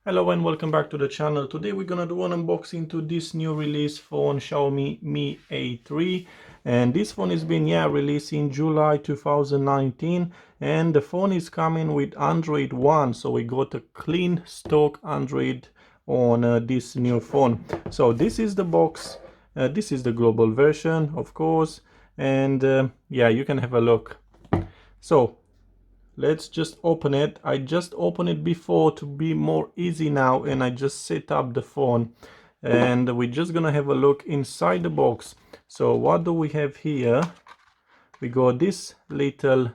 Hello and welcome back to the channel. Today we're gonna do an unboxing to this new release phone, Xiaomi Mi A3, and this phone has been released in July 2019, and the phone is coming with Android One, so we got a clean stock Android on this new phone. So this is the box. This is the global version, of course, and yeah, you can have a look. So let's just open it. I just opened it before to be more easy now, and I just set up the phone, and we're just gonna have a look inside the box. So what do we have here? We got this little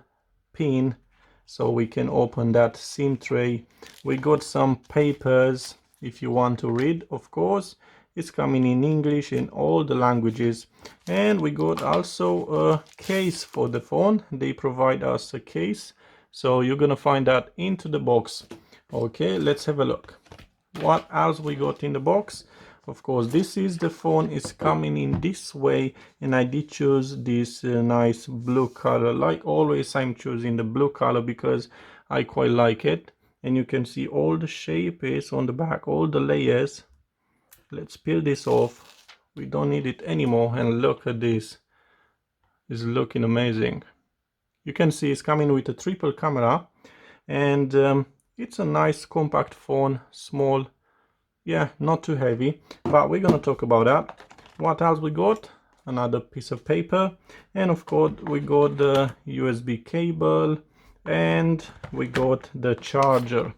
pin so we can open that SIM tray. We got some papers if you want to read, of course. It's coming in English in all the languages, and we got also a case for the phone. They provide us a case, so you're gonna find that into the box. Okay, let's have a look what else we got in the box. Of course, this is the phone is coming in this way, and I did choose this nice blue color. Like always, I'm choosing the blue color because I quite like it, and you can see all the shape is on the back, all the layers. Let's peel this off. We don't need it anymore, and look at this. It's looking amazing. You can see it's coming with a triple camera, and it's a nice compact phone, small, not too heavy, but we're gonna talk about that. What else we got? Another piece of paper, and of course we got the USB cable, and we got the charger,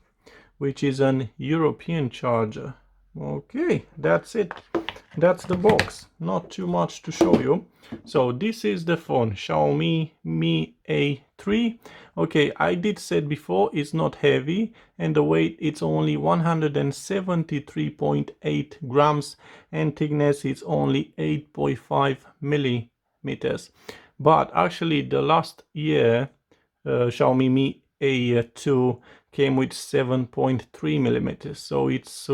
which is an European charger. Okay, that's it. That's the box. Not too much to show you. So this is the phone, Xiaomi Mi A3. Okay, I did said before it's not heavy, and the weight it's only 173.8 grams, and thickness is only 8.5 millimeters. But actually the last year Xiaomi Mi A2 came with 7.3 millimeters, so it's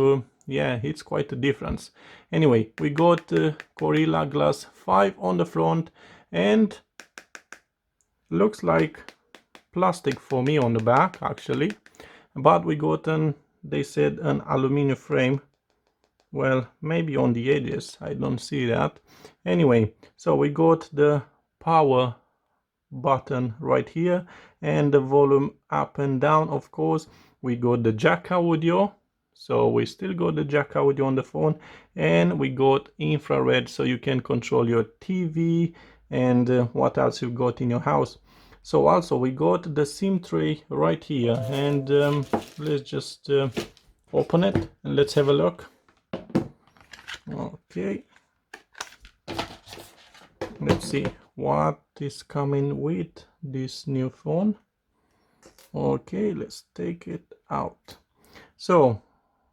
it's quite a difference. Anyway, we got Gorilla Glass 5 on the front, and looks like plastic for me on the back actually, but we got they said an aluminum frame. Well, maybe on the edges, I don't see that. Anyway, so we got the power button right here, and the volume up and down. Of course, we got the jack audio, so we still got the jack audio on the phone, and we got infrared, so you can control your TV and what else you got in your house. So also we got the SIM tray right here, and let's just open it and let's have a look. Okay, let's see what is coming with this new phone. Okay, let's take it out. So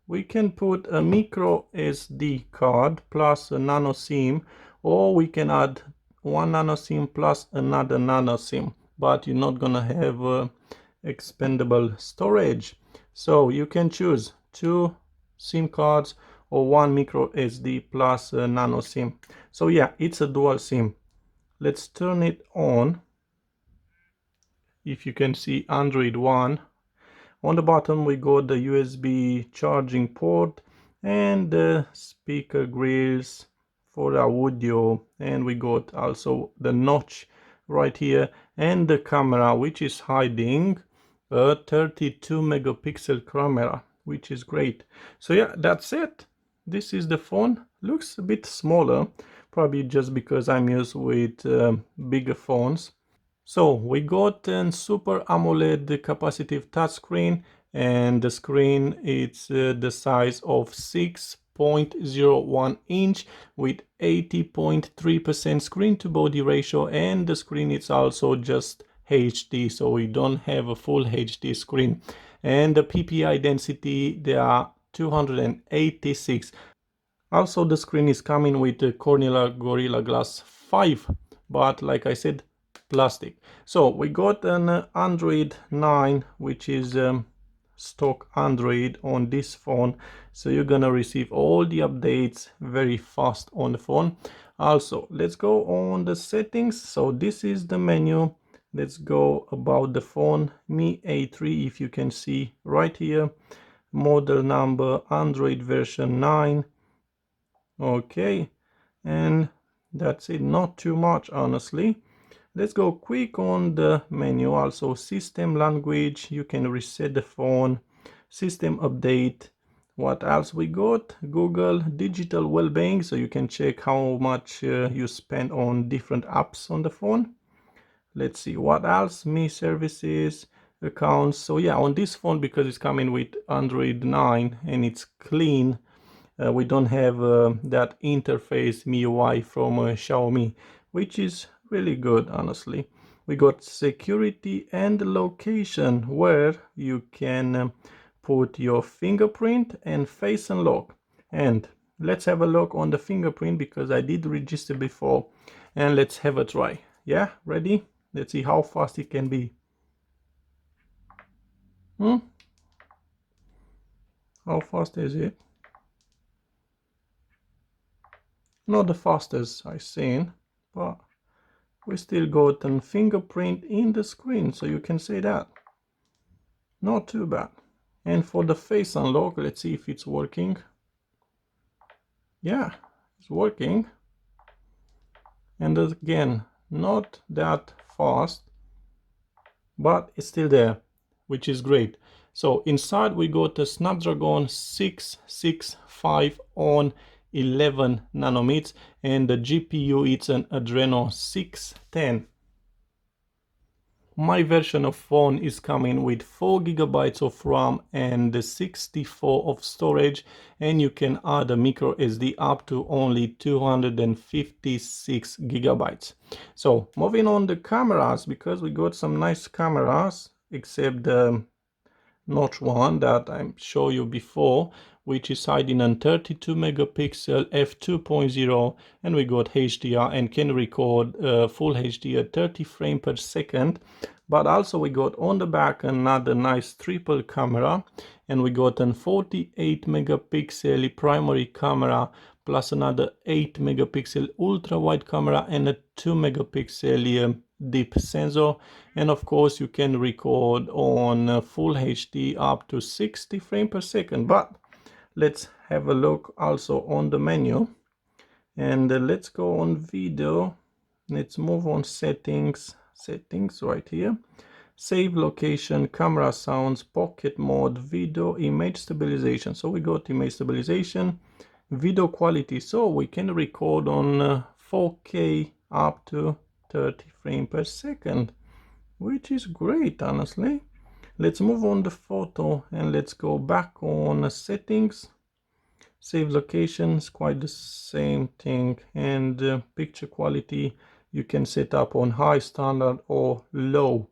we can put a micro SD card plus a nano SIM, or we can add one nano SIM plus another nano SIM, but you're not gonna have expandable storage. So you can choose 2 SIM cards or 1 micro SD plus a nano SIM. So yeah, it's a dual SIM. Let's turn it on. If you can see Android One. On the bottom we got the USB charging port and the speaker grills for audio, and we got also the notch right here, and the camera, which is hiding a 32 megapixel camera, which is great. So yeah, that's it. This is the phone. Looks a bit smaller, probably just because I'm used with bigger phones. So we got a Super AMOLED capacitive touchscreen, and the screen it's the size of 6.01 inch with 80.3% screen to body ratio, and the screen is also just HD, so we don't have a full HD screen. And the PPI density, they are 286. Also the screen is coming with the Gorilla Glass 5, but like I said, plastic. So we got an Android 9, which is stock Android on this phone, so you're gonna receive all the updates very fast on the phone. Also, let's go on the settings. So this is the menu. Let's go about the phone Mi A3. If you can see right here, model number Android version 9. Okay, and that's it. Not too much, honestly. Let's go quick on the menu. Also, system language, you can reset the phone, system update. What else we got? Google digital well-being, so you can check how much you spend on different apps on the phone. Let's see what else. Me services, accounts. So yeah, on this phone, because it's coming with Android 9 and it's clean, we don't have that interface MIUI from Xiaomi, which is really good, honestly. We got security and location, where you can put your fingerprint and face unlock. And let's have a look on the fingerprint, because I did register before, and let's have a try. Yeah, ready? Let's see how fast it can be. How fast is it? Not the fastest I've seen, but we still got a fingerprint in the screen, so you can say that. Not too bad. And for the face unlock, let's see if it's working. Yeah, it's working. And again, not that fast, but it's still there, which is great. So inside we got a Snapdragon 665 on 11 nanometers, and the GPU it's an Adreno 610. My version of phone is coming with 4 GB of RAM and 64 of storage, and you can add a micro SD up to only 256 GB. So moving on the cameras, because we got some nice cameras, except the notch one that I showed you before, which is hiding on 32 megapixel f2.0, and we got HDR and can record full HD at 30 frames per second. But also we got on the back another nice triple camera, and we got a 48 megapixel primary camera plus another 8 megapixel ultra wide camera and a 2 megapixel deep sensor. And of course you can record on full HD up to 60 frames per second. But let's have a look also on the menu, and let's go on video. Let's move on settings right here, save location, camera sounds, pocket mode, video, image stabilization. So we got image stabilization, video quality, so we can record on 4K up to 30 frames per second, which is great, honestly. Let's move on the photo, and let's go back on settings, save locations, quite the same thing, and picture quality you can set up on high, standard, or low.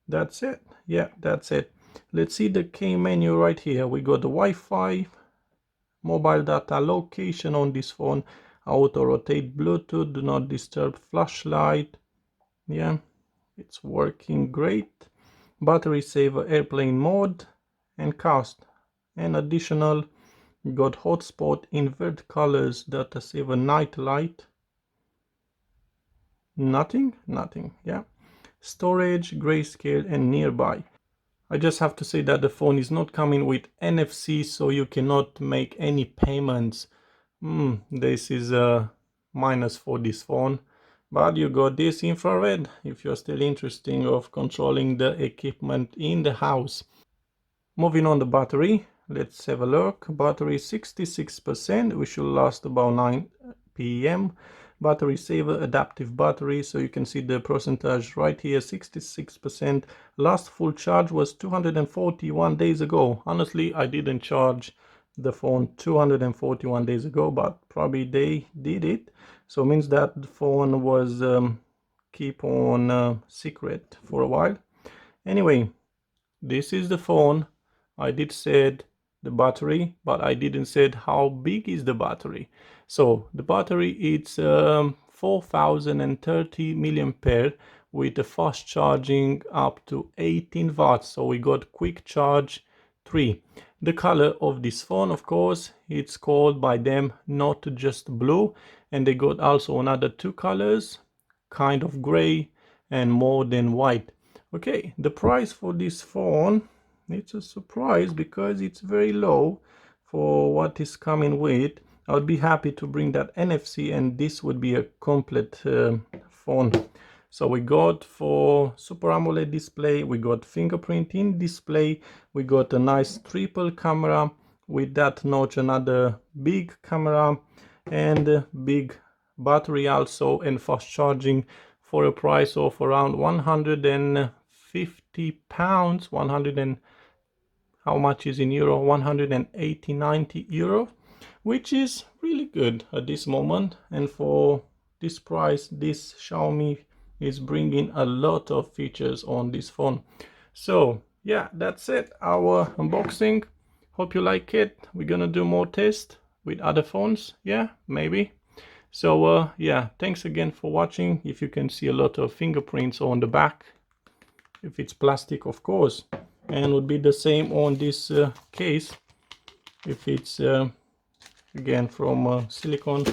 That's it. Yeah, that's it. Let's see the key menu right here. We got the Wi-Fi, mobile data, location on this phone, auto rotate, Bluetooth, do not disturb, flashlight. Yeah, it's working great. Battery saver, airplane mode, and cast. And additional, you got hotspot, invert colors, data saver, night light. Nothing. Yeah, storage, grayscale, and nearby. I just have to say that the phone is not coming with NFC, so you cannot make any payments. This is a minus for this phone, but you got this infrared if you're still interested of controlling the equipment in the house. Moving on the battery, let's have a look. Battery 66%, which should last about 9 p.m. Battery saver, adaptive battery, so you can see the percentage right here, 66%. Last full charge was 241 days ago. Honestly, I didn't charge the phone 241 days ago, but probably they did it, so it means that the phone was keep on secret for a while. Anyway, this is the phone. I did said the battery, but I didn't said how big is the battery. So the battery, it's 4030 milliampere with a fast charging up to 18 watts. So we got quick charge 3. The color of this phone, of course, it's called by them not just blue, and they got also another 2 colors, kind of gray and more than white. Okay, the price for this phone, it's a surprise because it's very low for what is coming with. I would be happy to bring that NFC, and this would be a complete phone. So we got for Super AMOLED display, we got fingerprint in display, we got a nice triple camera with that notch, another big camera, and a big battery also, and fast charging for a price of around 150 pounds, 100 and how much is in euro, 180-90 euro, which is really good at this moment. And for this price, this Xiaomi is bringing a lot of features on this phone. So yeah, that's it, our unboxing. Hope you like it. We're gonna do more tests with other phones, yeah, maybe. So yeah, thanks again for watching. If you can see a lot of fingerprints on the back, if it's plastic, of course, and would be the same on this case. If it's again from silicone,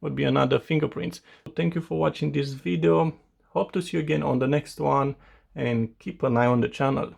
would be another fingerprints. Thank you for watching this video. Hope to see you again on the next one, and keep an eye on the channel.